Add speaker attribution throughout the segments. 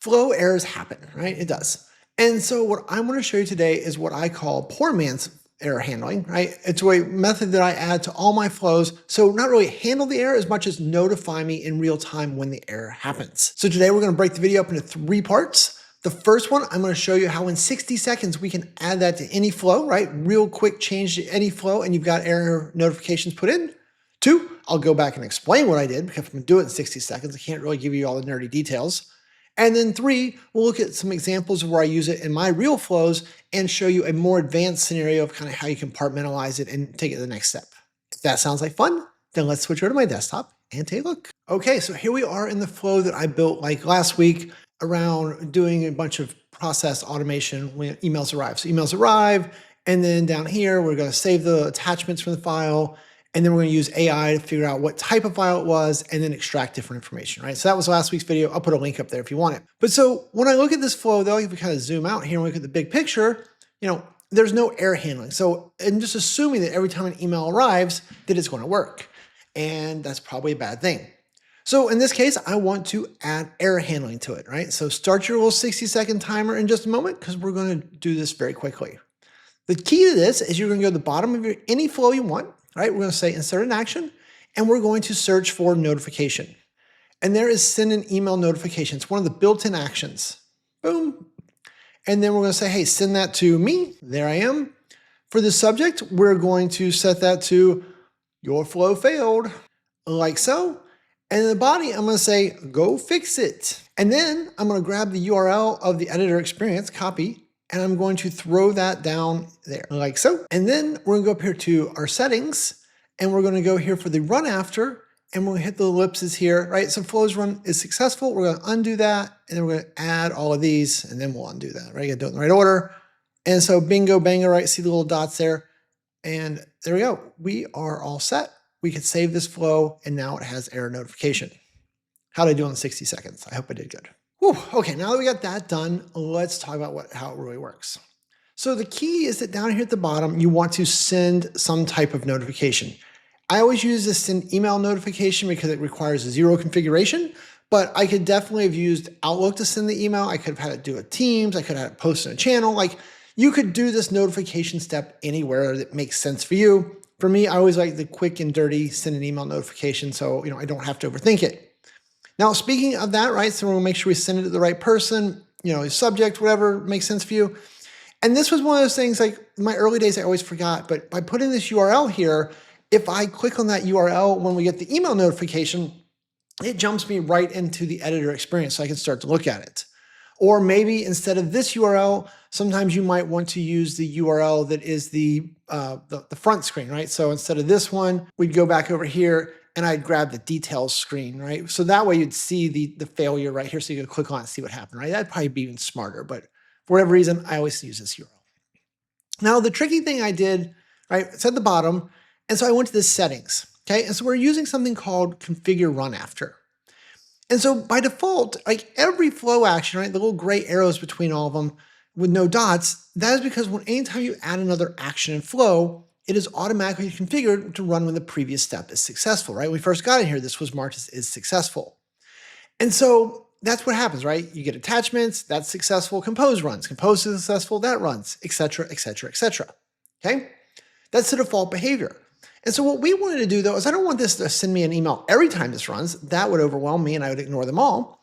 Speaker 1: Flow errors happen, right? It does. And so what I want to show you today is what I call poor man's error handling, right? It's a method that I add to all my flows. So not really handle the error as much as notify me in real time when the error happens. So today we're going to break the video up into 3 parts. The first one, I'm going to show you how in 60 seconds we can add that to any flow, right? Real quick change to any flow and you've got error notifications put in. 2, I'll go back and explain what I did because I'm going to do it in 60 seconds. I can't really give you all the nerdy details. And then 3, we'll look at some examples of where I use it in my real flows and show you a more advanced scenario of kind of how you compartmentalize it and take it to the next step. If that sounds like fun, then let's switch over to my desktop and take a look. Okay, so here we are in the flow that I built like last week around doing a bunch of process automation when emails arrive. So emails arrive, and then down here, we're going to save the attachments from the file. And then we're going to use AI to figure out what type of file it was and then extract different information, right? So that was last week's video. I'll put a link up there if you want it. But so when I look at this flow, though, if we kind of zoom out here and look at the big picture, there's no error handling. So I'm just assuming that every time an email arrives, that it's going to work. And that's probably a bad thing. So in this case, I want to add error handling to it, right? So start your little 60-second timer in just a moment because we're going to do this very quickly. The key to this is you're going to go to the bottom of any flow you want. Right, we're going to say insert an action, and we're going to search for notification. And there is send an email notification. It's one of the built-in actions. Boom. And then we're going to say, hey, send that to me. There I am. For the subject, we're going to set that to your flow failed, like so. And in the body, I'm going to say, go fix it. And then I'm going to grab the URL of the editor experience, copy, and I'm going to throw that down there like so. And then we're gonna go up here to our settings and we're gonna go here for the run after and we'll hit the ellipses here, right? So flows run is successful. We're gonna undo that and then we're gonna add all of these and then we'll undo that, right? You gotta do it in the right order. And so bingo, bango, right? See the little dots there. And there we go. We are all set. We can save this flow and now it has error notification. How did I do in 60 seconds? I hope I did good. Whew, okay, now that we got that done, let's talk about how it really works. So the key is that down here at the bottom, you want to send some type of notification. I always use this send email notification because it requires 0 configuration, but I could definitely have used Outlook to send the email. I could have had it do it Teams. I could have had it post in a channel. Like you could do this notification step anywhere that makes sense for you. For me, I always like the quick and dirty send an email notification so I don't have to overthink it. Now, speaking of that, right, so we'll make sure we send it to the right person, subject, whatever makes sense for you. And this was one of those things like in my early days, I always forgot, but by putting this URL here, if I click on that URL when we get the email notification, it jumps me right into the editor experience so I can start to look at it. Or maybe instead of this URL, sometimes you might want to use the URL that is the front screen, right? So instead of this one, we'd go back over here and I'd grab the details screen, right? So that way you'd see the failure right here. So you could click on it and see what happened, right? That'd probably be even smarter, but for whatever reason, I always use this URL. Now, the tricky thing I did, right, it's at the bottom. And so I went to the settings, okay? And so we're using something called configure run after. And so by default, like every flow action, right, the little gray arrows between all of them with no dots, that is because anytime you add another action in flow, it is automatically configured to run when the previous step is successful, right? When we first got in here, this was marked as is successful. And so that's what happens, right? You get attachments, that's successful, compose runs, compose is successful, that runs, etc., etc., etc. Okay? That's the default behavior. And so what we wanted to do though, is I don't want this to send me an email every time this runs. That would overwhelm me and I would ignore them all.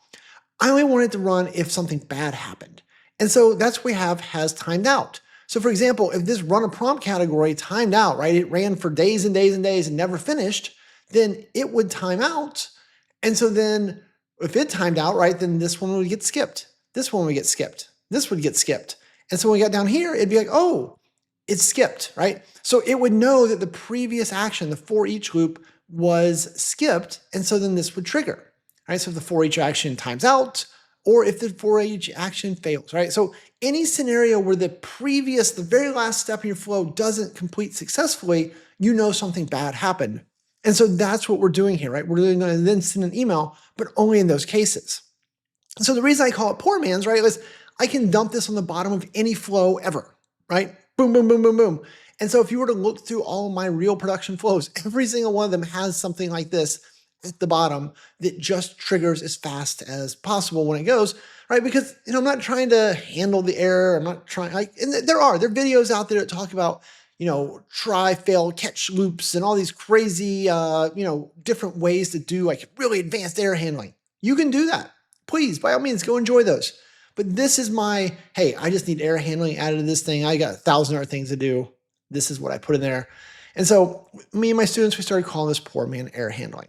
Speaker 1: I only want it to run if something bad happened. And so that's what we have has timed out. So for example, if this run a prompt category timed out, right, it ran for days and days and days and never finished, then it would time out. And so then if it timed out, right, then this one would get skipped. This one would get skipped. This would get skipped. And so when we got down here, it'd be like, oh, it's skipped, right? So it would know that the previous action, the for each loop, was skipped. And so then this would trigger, right? So if the for each action times out, or if the for each action fails, right? So any scenario where the very last step in your flow doesn't complete successfully, you know something bad happened. And so that's what we're doing here, right? We're going to then send an email, but only in those cases. So the reason I call it poor man's, right, is I can dump this on the bottom of any flow ever, right? Boom, boom, boom, boom, boom. And so if you were to look through all of my real production flows, every single one of them has something like this at the bottom that just triggers as fast as possible when it goes, right? Because, I'm not trying to handle the error. I'm not trying, and there are videos out there that talk about, try, fail, catch loops and all these crazy, different ways to do like really advanced error handling. You can do that. Please, by all means, go enjoy those. But this is my, hey, I just need error handling added to this thing. I got 1,000 other things to do. This is what I put in there. And so me and my students, we started calling this poor man error handling.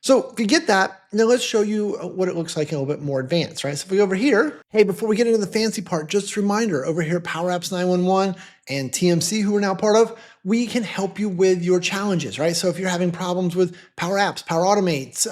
Speaker 1: So if you get that, now let's show you what it looks like in a little bit more advanced, right? So if we go over here, hey, before we get into the fancy part, just a reminder, over here at Power Apps 911 and TMC, who we're now part of, we can help you with your challenges, right? So if you're having problems with Power Apps, Power Automate,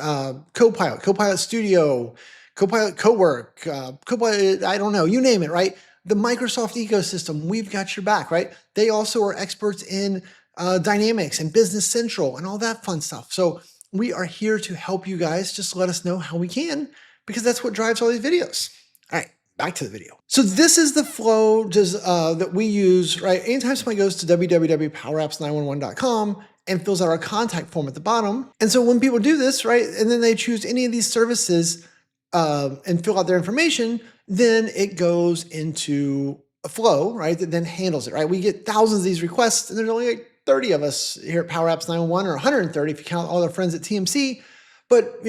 Speaker 1: Copilot, Copilot Studio, Copilot Cowork, Copilot, I don't know, you name it, right? The Microsoft ecosystem, we've got your back, right? They also are experts in Dynamics and Business Central and all that fun stuff. So we are here to help you guys. Just let us know how we can, because that's what drives all these videos. All right, back to the video. So this is the flow that we use, right? Anytime somebody goes to www.powerapps911.com and fills out our contact form at the bottom. And so when people do this, right, and then they choose any of these services and fill out their information, then it goes into a flow, right, that then handles it, right? We get thousands of these requests, and there's only like 30 of us here at Power Apps 911, or 130 if you count all our friends at TMC. But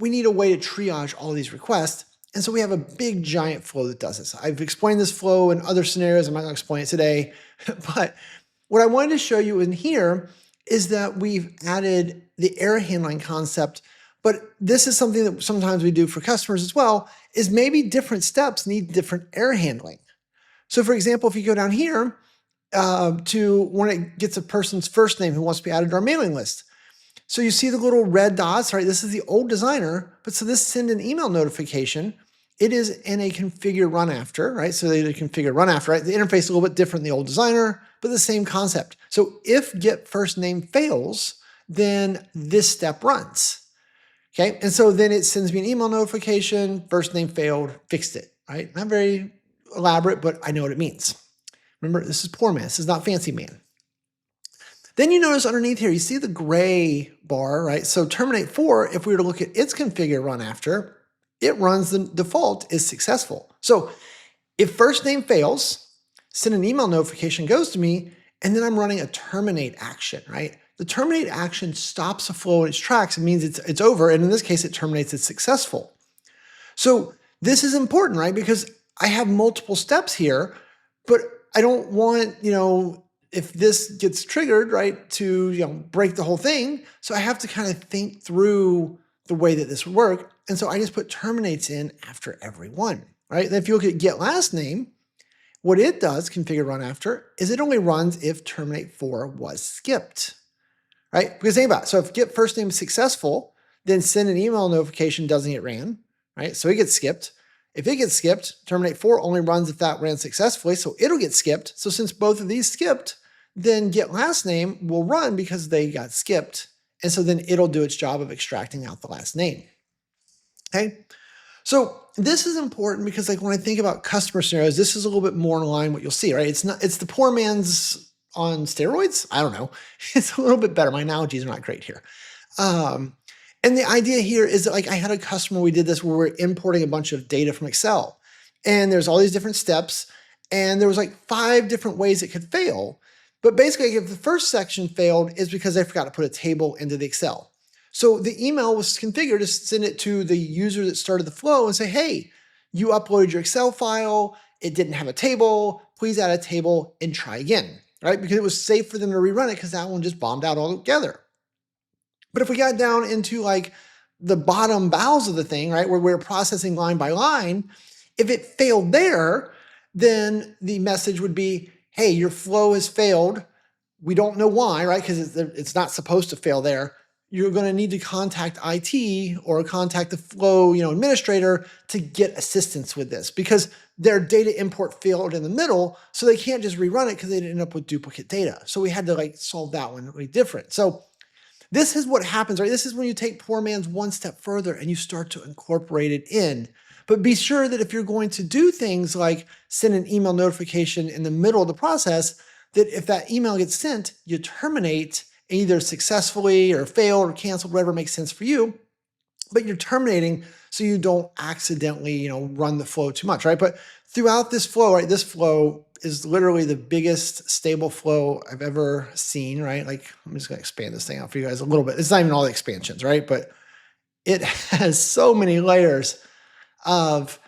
Speaker 1: we need a way to triage all these requests. And so we have a big giant flow that does this. I've explained this flow in other scenarios. I'm not going to explain it today. But what I wanted to show you in here is that we've added the error handling concept. But this is something that sometimes we do for customers as well, is maybe different steps need different error handling. So for example, if you go down here, to when it gets a person's first name who wants to be added to our mailing list. So you see the little red dots, right? This is the old designer, but so this send an email notification. It is in a configure run after, right? So they configure run after, right? The interface is a little bit different than the old designer, but the same concept. So if get first name fails, then this step runs. Okay, and so then it sends me an email notification, first name failed, fixed it, right? Not very elaborate, but I know what it means. Remember, this is poor man. This is not fancy man. Then you notice underneath here, you see the gray bar, right? So terminate for, if we were to look at its configure run after, it runs the default is successful. So if first name fails, send an email notification goes to me, and then I'm running a terminate action, right? The terminate action stops a flow in its tracks. It means it's over. And in this case, it terminates it's successful. So this is important, right? Because I have multiple steps here, but I don't want, if this gets triggered, right, to, break the whole thing. So I have to kind of think through the way that this would work. And so I just put terminates in after every one, right? And if you look at get last name, what it does, configure run after, is it only runs if terminate for was skipped, right? Because think about it. So if get first name is successful, then send an email notification doesn't get ran, right? So it gets skipped. If it gets skipped, terminate for only runs if that ran successfully, so it'll get skipped. So since both of these skipped, then get last name will run because they got skipped. And so then it'll do its job of extracting out the last name. Okay. So this is important because like when I think about customer scenarios, this is a little bit more in line with what you'll see, right? It's the poor man's on steroids. I don't know. It's a little bit better. My analogies are not great here. And the idea here is that like I had a customer, we did this where we're importing a bunch of data from Excel, and there's all these different steps, and there was like 5 different ways it could fail. But basically if the first section failed is because they forgot to put a table into the Excel. So the email was configured to send it to the user that started the flow and say, hey, you uploaded your Excel file, it didn't have a table, please add a table and try again, right? Because it was safe for them to rerun it because that one just bombed out altogether. But if we got down into like the bottom bowels of the thing, right, where we're processing line by line, if it failed there, then the message would be, hey, your flow has failed. We don't know why, right? Because it's not supposed to fail there. You're going to need to contact IT or contact the flow, administrator to get assistance with this because their data import failed in the middle, so they can't just rerun it because they'd end up with duplicate data. So we had to like solve that one really different. So this is what happens, right? This is when you take poor man's one step further and you start to incorporate it in. But be sure that if you're going to do things like send an email notification in the middle of the process, that if that email gets sent, you terminate either successfully or failed or canceled, whatever makes sense for you, but you're terminating so you don't accidentally, run the flow too much, right? But throughout this flow, right, this flow is literally the biggest stable flow I've ever seen, right? Like, I'm just gonna expand this thing out for you guys a little bit. It's not even all the expansions, right? But it has so many layers of,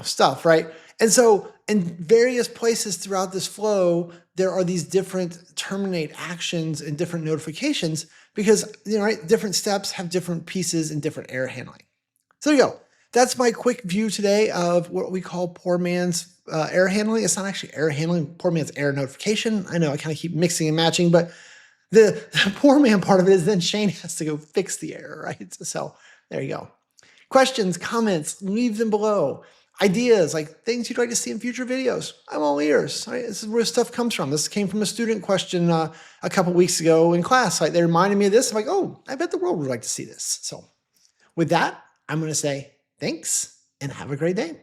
Speaker 1: stuff, right? And so in various places throughout this flow, there are these different terminate actions and different notifications because, right, different steps have different pieces and different error handling. So there you go. That's my quick view today of what we call poor man's error handling. It's not actually error handling, poor man's error notification. I know I kind of keep mixing and matching, but the poor man part of it is then Shane has to go fix the error, right? So there you go. Questions, comments, leave them below. Ideas, like things you'd like to see in future videos. I'm all ears. Right? This is where stuff comes from. This came from a student question a couple weeks ago in class. Like, they reminded me of this. I'm like, oh, I bet the world would like to see this. So with that, I'm going to say thanks and have a great day.